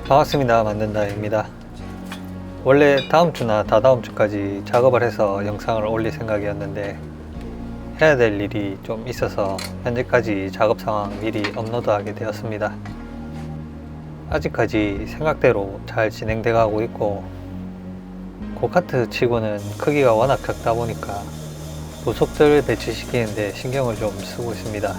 반갑습니다. 만든다입니다. 원래 다음주나 다다음주까지 작업을 해서 영상을 올릴 생각이었는데 해야 될 일이 좀 있어서 현재까지 작업 상황 미리 업로드하게 되었습니다. 아직까지 생각대로 잘 진행돼 가고 있고, 고카트 치고는 크기가 워낙 작다 보니까 부속들 배치시키는데 신경을 좀 쓰고 있습니다.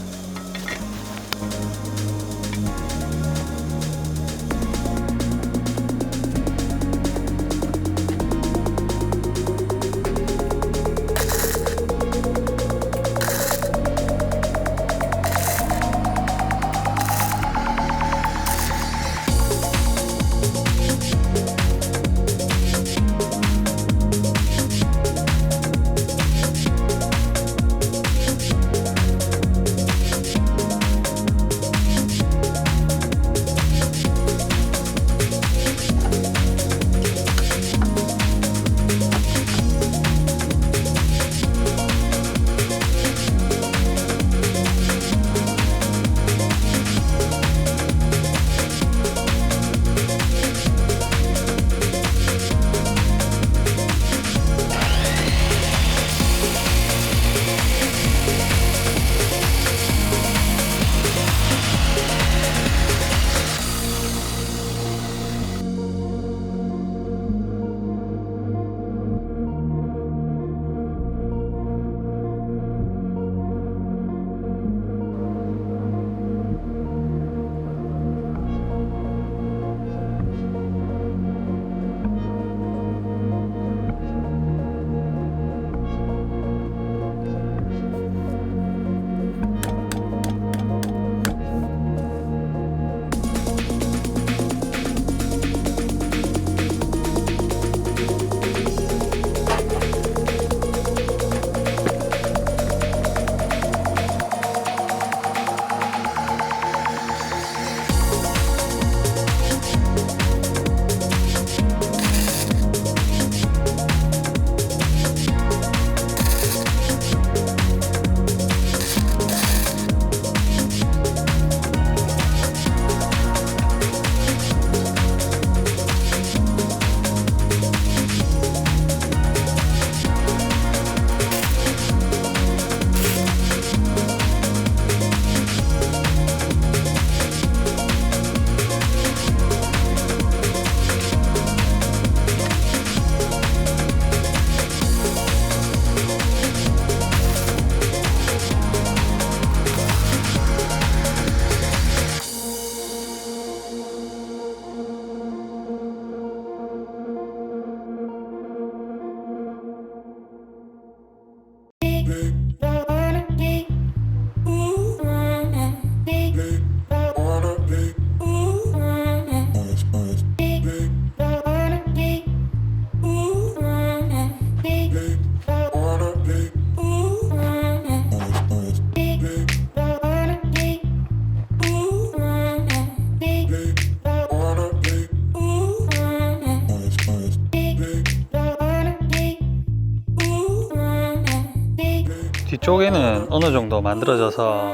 뒤쪽에는 어느 정도 만들어져서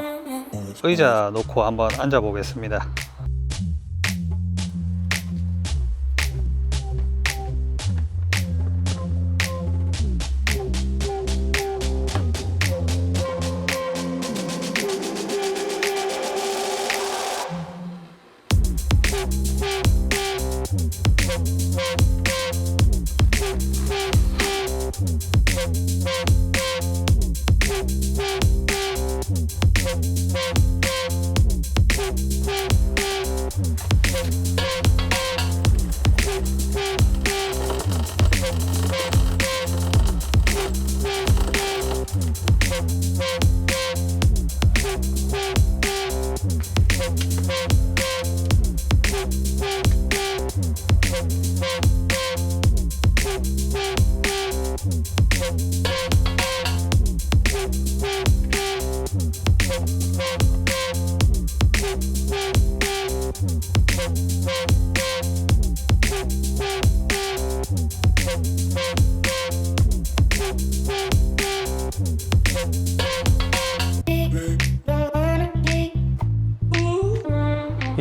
의자 놓고 한번 앉아 보겠습니다.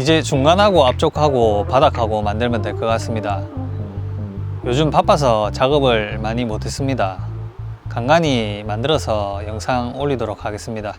이제 중간하고 앞쪽하고 바닥하고 만들면 될 것 같습니다. 요즘 바빠서 작업을 많이 못했습니다. 간간히 만들어서 영상 올리도록 하겠습니다.